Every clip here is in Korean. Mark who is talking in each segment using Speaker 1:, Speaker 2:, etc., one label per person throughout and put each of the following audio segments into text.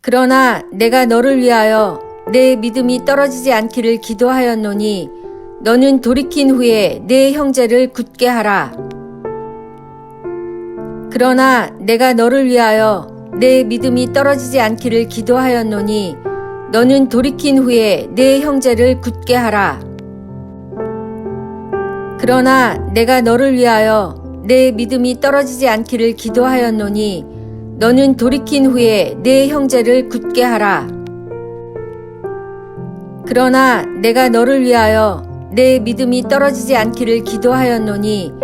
Speaker 1: 그러나 내가 너를 위하여 내 믿음이 떨어지지 않기를 기도하였노니 너는 돌이킨 후에 내 형제를 굳게 하라. 그러나 내가 너를 위하여 내 믿음이 떨어지지 않기를 기도하였노니 너는 돌이킨 후에 내 형제를 굳게 하라. 그러나 내가 너를 위하여 내 믿음이 떨어지지 않기를 기도하였노니 너는 돌이킨 후에 내 형제를 굳게 하라. 그러나 내가 너를 위하여 내 믿음이 떨어지지 않기를 기도하였노니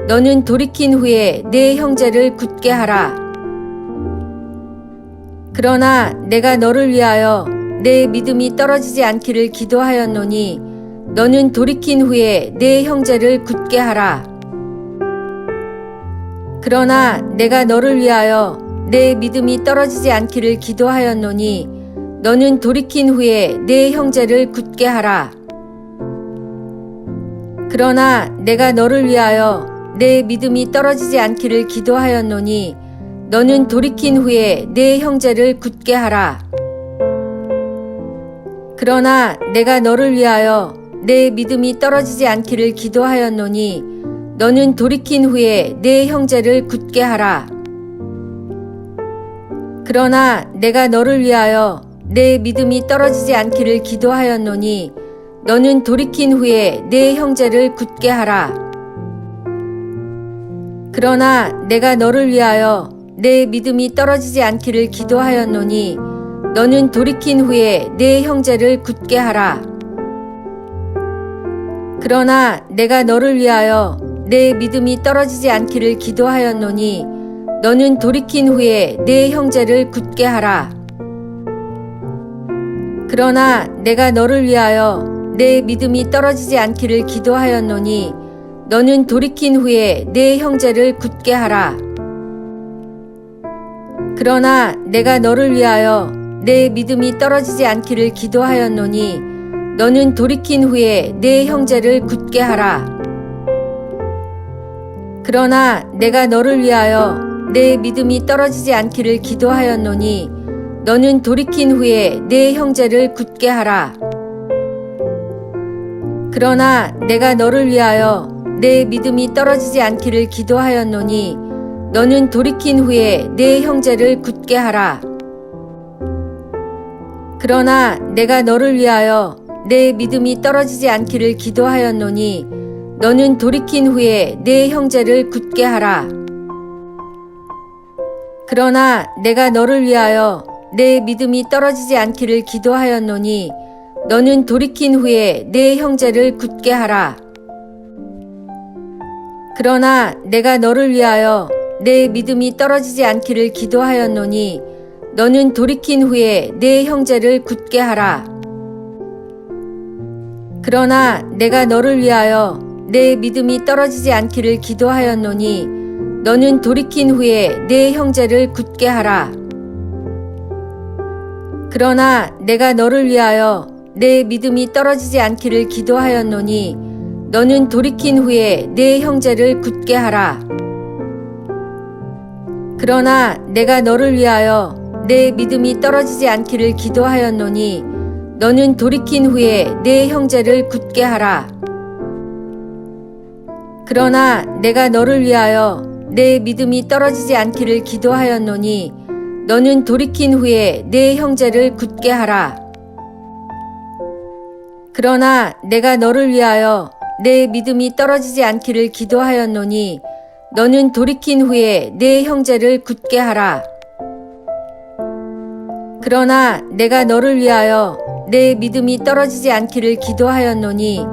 Speaker 1: 너는 돌이킨 후에 내 형제를 굳게 하라. 그러나 내가 너를 위하여 내 믿음이 떨어지지 않기를 기도하였노니 너는 돌이킨 후에 내 형제를 굳게 하라. 그러나 내가 너를 위하여 내 믿음이 떨어지지 않기를 기도하였노니 너는 돌이킨 후에 내 형제를 굳게 하라. 그러나 내가 너를 위하여 내 믿음이 떨어지지 않기를 기도하였노니 너는 돌이킨 후에 내 형제를 굳게 하라. 그러나 내가 너를 위하여 내 믿음이 떨어지지 않기를 기도하였노니 너는 돌이킨 후에 내 형제를 굳게 하라. 그러나 내가 너를 위하여 내 믿음이 떨어지지 않기를 기도하였노니 너는 돌이킨 후에 내 형제를 굳게 하라. 그러나 내가 너를 위하여 내 믿음이 떨어지지 않기를 기도하였노니 너는 돌이킨 후에 내 형제를 굳게 하라. 그러나 내가 너를 위하여 내 믿음이 떨어지지 않기를 기도하였노니 너는 돌이킨 후에 내 형제를 굳게 하라. 그러나 내가 너를 위하여 내 믿음이 떨어지지 않기를 기도하였노니 너는 돌이킨 후에 내 형제를 굳게 하라. 그러나 내가 너를 위하여 내 믿음이 떨어지지 않기를 기도하였노니 너는 돌이킨 후에 내 형제를 굳게 하라. 그러나 내가 너를 위하여 내 믿음이 떨어지지 않기를 기도하였노니 너는 돌이킨 후에 내 형제를 굳게 하라. 그러나 내가 너를 위하여 내 믿음이 떨어지지 않기를 기도하였노니 너는 돌이킨 후에 내 형제를 굳게 하라. 그러나 내가 너를 위하여 내 믿음이 떨어지지 않기를 기도하였노니 너는 돌이킨 후에 내 형제를 굳게 하라. 그러나 내가 너를 위하여 내 믿음이 떨어지지 않기를 기도하였노니 너는 돌이킨 후에 내 형제를 굳게 하라. 그러나 내가 너를 위하여 내 믿음이 떨어지지 않기를 기도하였노니 너는 돌이킨 후에 내 형제를 굳게 하라. 그러나 내가 너를 위하여 내 믿음이 떨어지지 않기를 기도하였노니 너는 돌이킨 후에 내 형제를 굳게 하라. 그러나 내가 너를 위하여 내 믿음이 떨어지지 않기를 기도하였노니 너는 돌이킨 후에 내 형제를 굳게 하라. 그러나 내가 너를 위하여 내 믿음이 떨어지지 않기를 기도하였노니 너는 돌이킨 후에 내 형제를 굳게 하라. 그러나 내가 너를 위하여 내 믿음이 떨어지지 않기를 기도하였노니 너는 돌이킨 후에 내 형제를 굳게 하라. 그러나 내가 너를 위하여 내 믿음이 떨어지지 않기를 기도하였노니 너는 돌이킨 후에 내 형제를 굳게 하라. 그러나 내가 너를 위하여 내 믿음이 떨어지지 않기를 기도하였노니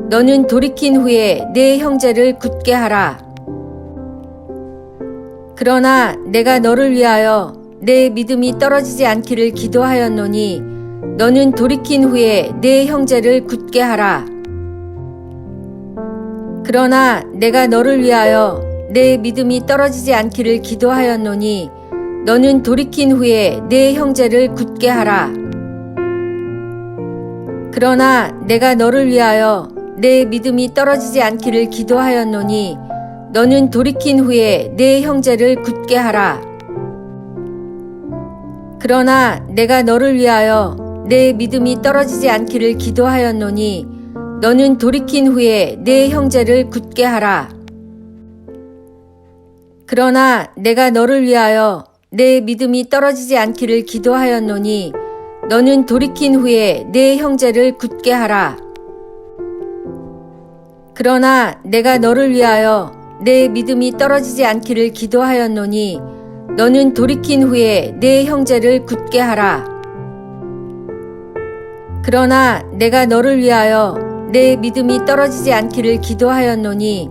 Speaker 1: 너는 돌이킨 후에 내 형제를 굳게 하라. 그러나 내가 너를 위하여 내 믿음이 떨어지지 않기를 기도하였노니 너는 돌이킨 후에 내 형제를 굳게 하라. 그러나 내가 너를 위하여 내 믿음이 떨어지지 않기를 기도하였노니 너는 돌이킨 후에 내 형제를 굳게 하라. 그러나 내가 너를 위하여 내 믿음이 떨어지지 않기를 기도하였노니 너는 돌이킨 후에 내 형제를 굳게 하라. 그러나 내가 너를 위하여 내 믿음이 떨어지지 않기를 기도하였노니 너는 돌이킨 후에 내 형제를 굳게 하라. 그러나 내가 너를 위하여 내 믿음이 떨어지지 않기를 기도하였노니 너는 돌이킨 후에 내 형제를 굳게 하라. 그러나 내가 너를 위하여 내 믿음이 떨어지지 않기를 기도하였노니 너는 돌이킨 후에 내 형제를 굳게 하라. 그러나 내가 너를 위하여 내 믿음이 떨어지지 않기를 기도하였노니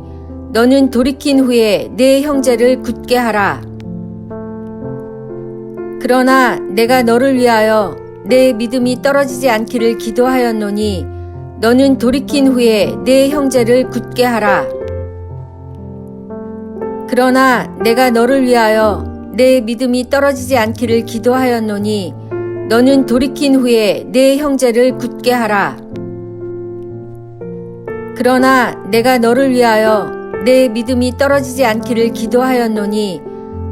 Speaker 1: 너는 돌이킨 후에 내 형제를 굳게 하라. 그러나 내가 너를 위하여 내 믿음이 떨어지지 않기를 기도하였노니 너는 돌이킨 후에 내 형제를 굳게 하라. 그러나 내가 너를 위하여 내 믿음이 떨어지지 않기를 기도하였노니 너는 돌이킨 후에 내 형제를 굳게 하라. 그러나 내가 너를 위하여 내 믿음이 떨어지지 않기를 기도하였노니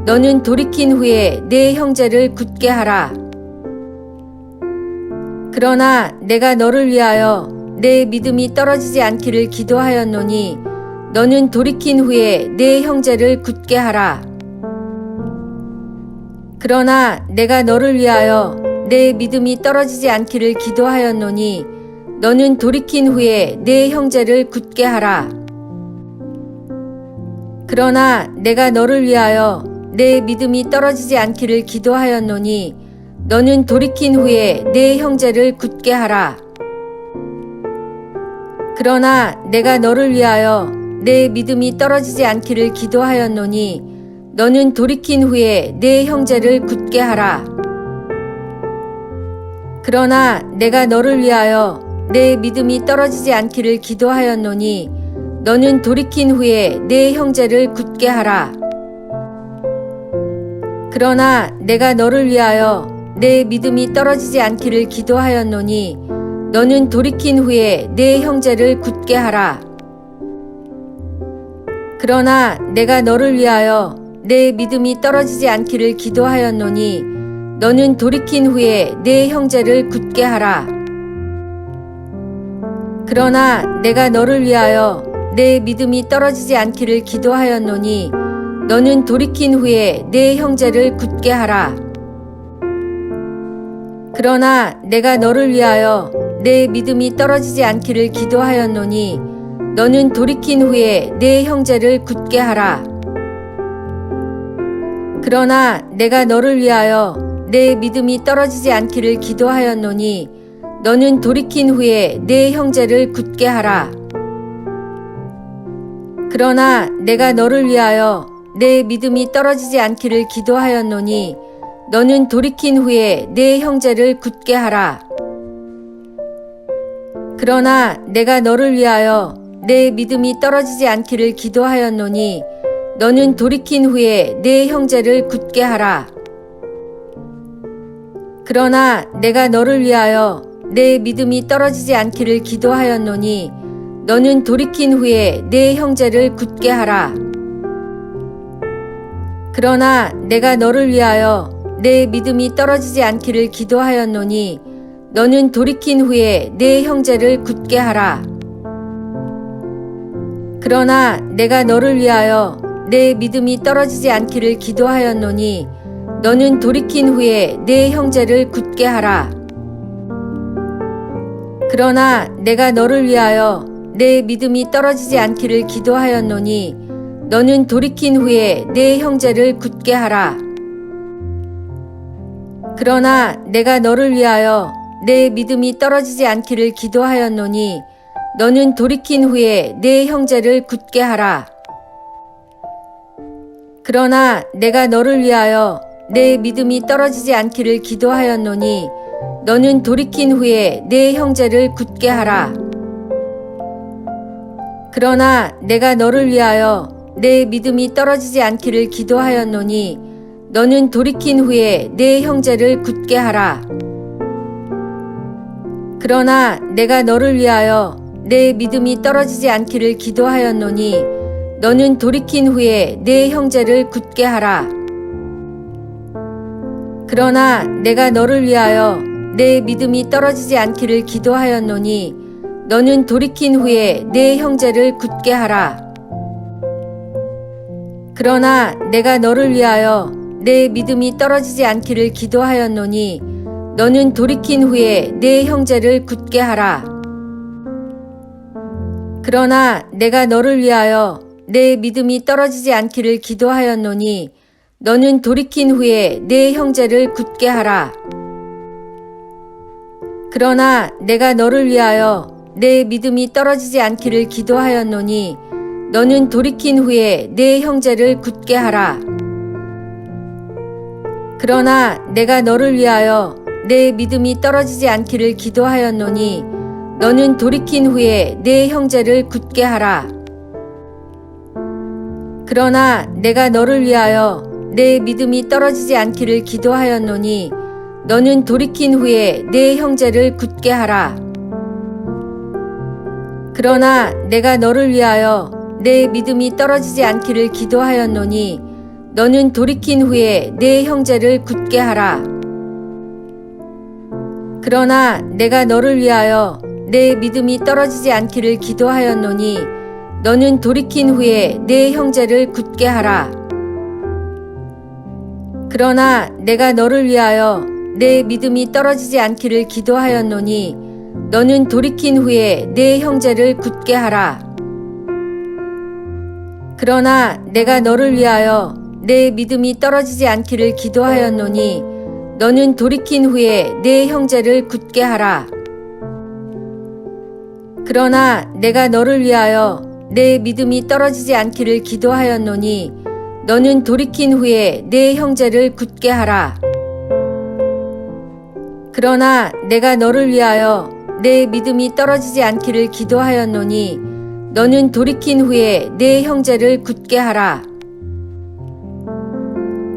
Speaker 1: 너는 돌이킨 후에 내 형제를 굳게 하라. 그러나 내가 너를 위하여 내 믿음이 떨어지지 않기를 기도하였노니 너는 돌이킨 후에 내 형제를 굳게 하라. 그러나 내가 너를 위하여 내 믿음이 떨어지지 않기를 기도하였노니 너는 돌이킨 후에 내 형제를 굳게 하라. 그러나 내가 너를 위하여 내 믿음이 떨어지지 않기를 기도하였노니 너는 돌이킨 후에 내 형제를 굳게 하라. 그러나 내가 너를 위하여 내 믿음이 떨어지지 않기를 기도하였노니 너는 돌이킨 후에 내 형제를 굳게 하라. 그러나 내가 너를 위하여 내 믿음이 떨어지지 않기를 기도하였노니 너는 돌이킨 후에 내 형제를 굳게 하라. 그러나 내가 너를 위하여 내 믿음이 떨어지지 않기를 기도하였노니 너는 돌이킨 후에 내 형제를 굳게 하라. 그러나 내가 너를 위하여 내 믿음이 떨어지지 않기를 기도하였노니 너는 돌이킨 후에 내 형제를 굳게 하라. 그러나 내가 너를 위하여 내 믿음이 떨어지지 않기를 기도하였노니 너는 돌이킨 후에 내 형제를 굳게 하라. 그러나 내가 너를 위하여 내 믿음이 떨어지지 않기를 기도하였노니 너는 돌이킨 후에 내 형제를 굳게 하라. 그러나 내가 너를 위하여 내 믿음이 떨어지지 않기를 기도하였노니 너는 돌이킨 후에 내 형제를 굳게 하라. 그러나 내가 너를 위하여 내 믿음이 떨어지지 않기를 기도하였노니 너는 돌이킨 후에 내 형제를 굳게 하라. 그러나 내가 너를 위하여 내 믿음이 떨어지지 않기를 기도하였노니 너는 돌이킨 후에 내 형제를 굳게 하라. 그러나 내가 너를 위하여 내 믿음이 떨어지지 않기를 기도하였노니 너는 돌이킨 후에 내 형제를 굳게 하라. 그러나 내가 너를 위하여 내 믿음이 떨어지지 않기를 기도하였노니 너는 돌이킨 후에 내 형제를 굳게 하라. 그러나 내가 너를 위하여 내 믿음이 떨어지지 않기를 기도하였노니 너는 돌이킨 후에 내 형제를 굳게 하라. 그러나 내가 너를 위하여 내 믿음이 떨어지지 않기를 기도하였노니 너는 돌이킨 후에 내 형제를 굳게 하라. 그러나 내가 너를 위하여 내 믿음이 떨어지지 않기를 기도하였노니 너는 돌이킨 후에 내 형제를 굳게 하라. 그러나 내가 너를 위하여 내 믿음이 떨어지지 않기를 기도하였노니 너는 돌이킨 후에 내 형제를 굳게 하라. 그러나 내가 너를 위하여 내 믿음이 떨어지지 않기를 기도하였노니 너는 돌이킨 후에 내 형제를 굳게 하라. 그러나 내가 너를 위하여 내 믿음이 떨어지지 않기를 기도하였노니 너는 돌이킨 후에 내 형제를 굳게 하라. 그러나 내가 너를 위하여 내 믿음이 떨어지지 않기를 기도하였노니 너는 돌이킨 후에 내 형제를 굳게 하라. 그러나 내가 너를 위하여 내 믿음이 떨어지지 않기를 기도하였노니 너는 돌이킨 후에 내 형제를 굳게 하라. 그러나 내가 너를 위하여 내 믿음이 떨어지지 않기를 기도하였노니 너는 돌이킨 후에 내 형제를 굳게 하라. 그러나 내가 너를 위하여 내 믿음이 떨어지지 않기를 기도하였노니 너는 돌이킨 후에 내 형제를 굳게 하라. 그러나 내가 너를 위하여 내 믿음이 떨어지지 않기를 기도하였노니 너는 돌이킨 후에 내 형제를 굳게 하라. 그러나 내가 너를 위하여 내 믿음이 떨어지지 않기를 기도하였노니 너는 돌이킨 후에 내 형제를 굳게 하라. 그러나 내가 너를 위하여 내 믿음이 떨어지지 않기를 기도하였노니 너는 돌이킨 후에 내 형제를 굳게 하라. 그러나 내가 너를 위하여 내 믿음이 떨어지지 않기를 기도하였노니 너는 돌이킨 후에 내 형제를 굳게 하라. 그러나 내가 너를 위하여 내 믿음이 떨어지지 않기를 기도하였노니 너는 돌이킨 후에 내 형제를 굳게 하라. 그러나 내가 너를 위하여 내 믿음이 떨어지지 않기를 기도하였노니 너는 돌이킨 후에 내 형제를 굳게 하라. 그러나 내가 너를 위하여 내 믿음이 떨어지지 않기를 기도하였노니 너는 돌이킨 후에 내 형제를 굳게 하라. 그러나 내가 너를 위하여 내 믿음이 떨어지지 않기를 기도하였노니 너는 돌이킨 후에 내 형제를 굳게 하라.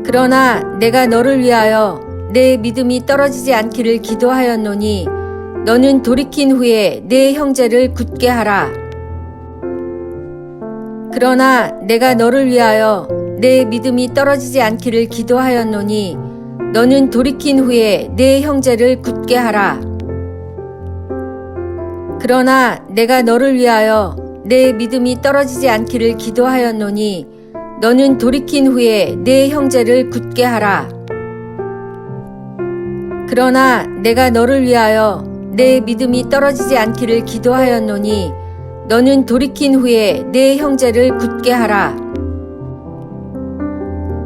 Speaker 1: 그러나 내가 너를 위하여 내 믿음이 떨어지지 않기를 기도하였노니 너는 돌이킨 후에 내 형제를 굳게 하라. 그러나 내가 너를 위하여 내 믿음이 떨어지지 않기를 기도하였노니 너는 돌이킨 후에 내 형제를 굳게 하라. 그러나 내가 너를 위하여 내 믿음이 떨어지지 않기를 기도하였노니 너는 돌이킨 후에 내 형제를 굳게 하라. 그러나 내가 너를 위하여 내 믿음이 떨어지지 않기를 기도하였노니 너는 돌이킨 후에 내 형제를 굳게 하라.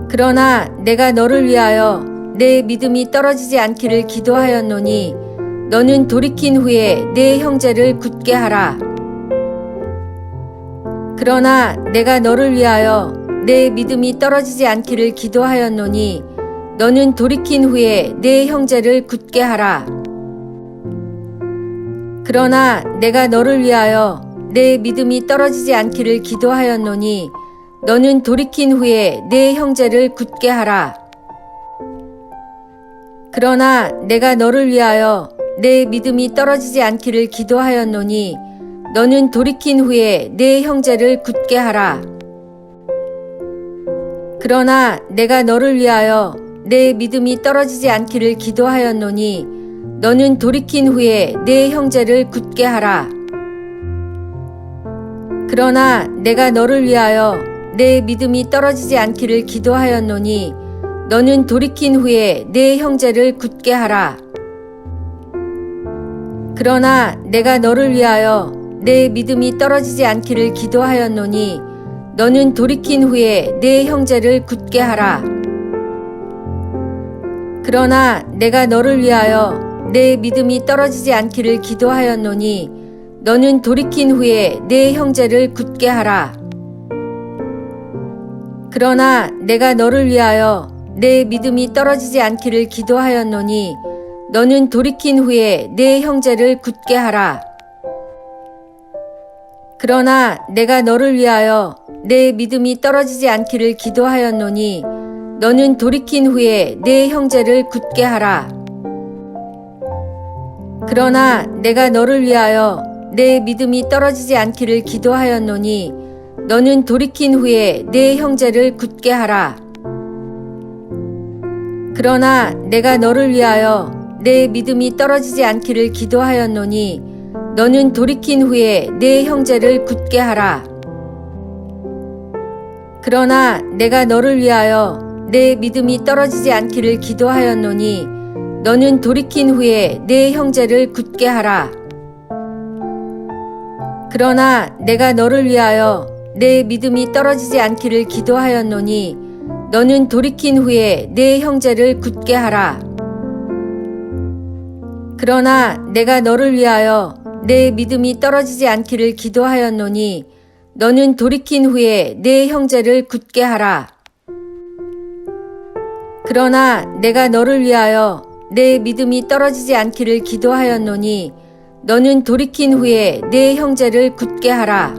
Speaker 1: 그러나 내가 너를 위하여 내 믿음이 떨어지지 않기를 기도하였노니 너는 돌이킨 후에 내 형제를 굳게 하라. 그러나 내가 너를 위하여 내 믿음이 떨어지지 않기를 기도하였노니 너는 돌이킨 후에 내 형제를 굳게 하라. 그러나 내가 너를 위하여 내 믿음이 떨어지지 않기를 기도하였노니 너는 돌이킨 후에 내 형제를 굳게 하라. 그러나 내가 너를 위하여 내 믿음이 떨어지지 않기를 기도하였노니 너는 돌이킨 후에 내 형제를 굳게 하라. 그러나 내가 너를 위하여 내 믿음이 떨어지지 않기를 기도하였노니 너는 돌이킨 후에 내 형제를 굳게 하라. 그러나 내가 너를 위하여 내 믿음이 떨어지지 않기를 기도하였노니 너는 돌이킨 후에 내 형제를 굳게 하라. 그러나 내가 너를 위하여 내 믿음이 떨어지지 않기를 기도하였노니 너는 돌이킨 후에 내 형제를 굳게 하라. 그러나 내가 너를 위하여 내 믿음이 떨어지지 않기를 기도하였노니 너는 돌이킨 후에 내 형제를 굳게 하라. 그러나 내가 너를 위하여 내 믿음이 떨어지지 않기를 기도하였노니 너는 돌이킨 후에 내 형제를 굳게 하라. 그러나 내가 너를 위하여 내 믿음이 떨어지지 않기를 기도하였노니 너는 돌이킨 후에 내 형제를 굳게 하라. 그러나 내가 너를 위하여 내 믿음이 떨어지지 않기를 기도하였노니 너는 돌이킨 후에 내 형제를 굳게 하라. 그러나 내가 너를 위하여 내 믿음이 떨어지지 않기를 기도하였노니 너는 돌이킨 후에 내 형제를 굳게 하라. 그러나 내가 너를 위하여 내 믿음이 떨어지지 않기를 기도하였노니 너는 돌이킨 후에 내 형제를 굳게 하라. 그러나 내가 너를 위하여 내 믿음이 떨어지지 않기를 기도하였노니 너는 돌이킨 후에 내 형제를 굳게 하라. 그러나 내가 너를 위하여 내 믿음이 떨어지지 않기를 기도하였노니 너는 돌이킨 후에 내 형제를 굳게 하라. 그러나 내가 너를 위하여 내 믿음이 떨어지지 않기를 기도하였노니 너는 돌이킨 후에 내 형제를 굳게 하라.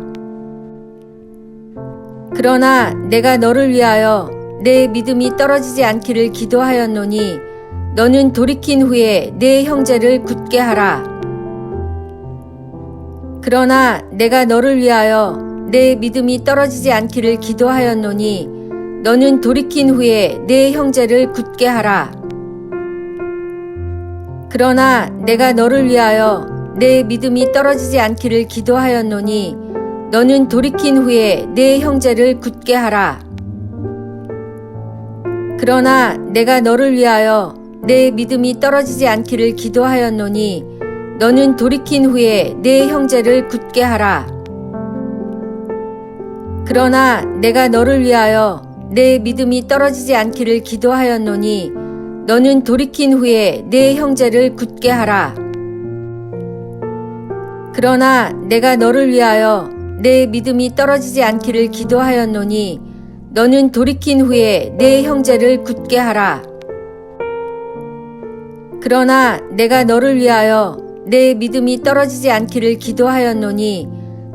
Speaker 1: 그러나 내가 너를 위하여 내 믿음이 떨어지지 않기를 기도하였노니 너는 돌이킨 후에 내 형제를 굳게 하라. 그러나 내가 너를 위하여 내 믿음이 떨어지지 않기를 기도하였노니 너는 돌이킨 후에 내 형제를 굳게 하라. 그러나 내가 너를 위하여 내 믿음이 떨어지지 않기를 기도하였노니 너는 돌이킨 후에 내 형제를 굳게 하라. 그러나 내가 너를 위하여 내 믿음이 떨어지지 않기를 기도하였노니 너는 돌이킨 후에 내 형제를 굳게 하라. 그러나 내가 너를 위하여 내 믿음이 떨어지지 않기를 기도하였노니 너는 돌이킨 후에 내 형제를 굳게 하라. 그러나 내가 너를 위하여 내 믿음이 떨어지지 않기를 기도하였노니 너는 돌이킨 후에 내 형제를 굳게 하라. 그러나 내가 너를 위하여 내 믿음이 떨어지지 않기를 기도하였노니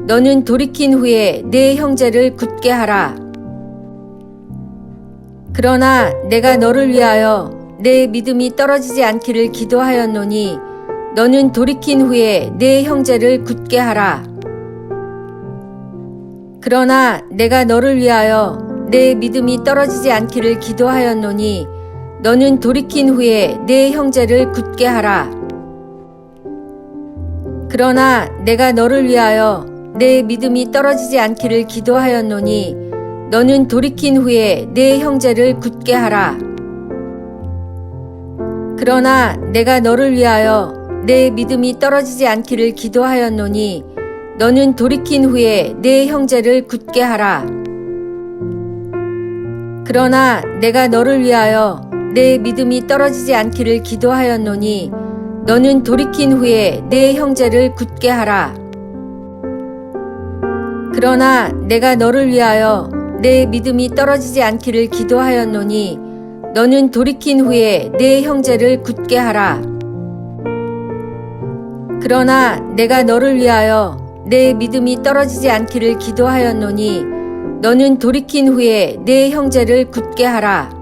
Speaker 1: 너는 돌이킨 후에 내 형제를 굳게 하라. 그러나 내가 너를 위하여 내 믿음이 떨어지지 않기를 기도하였노니 너는 돌이킨 후에 내 형제를 굳게 하라. 그러나 내가 너를 위하여 내 믿음이 떨어지지 않기를 기도하였노니 너는 돌이킨 후에 내 형제를 굳게 하라. 그러나 내가 너를 위하여 내 믿음이 떨어지지 않기를 기도하였노니 너는 돌이킨 후에 내 형제를 굳게 하라. 그러나 내가 너를 위하여 내 믿음이 떨어지지 않기를 기도하였노니 너는 돌이킨 후에 내 형제를 굳게 하라. 그러나 내가 너를 위하여 내 믿음이 떨어지지 않기를 기도하였노니 너는 돌이킨 후에 내 형제를 굳게 하라. 그러나 내가 너를 위하여 내 믿음이 떨어지지 않기를 기도하였노니 너는 돌이킨 후에 내 형제를 굳게 하라. 그러나 내가 너를 위하여 내 믿음이 떨어지지 않기를 기도하였노니 너는 돌이킨 후에 내 형제를 굳게 하라.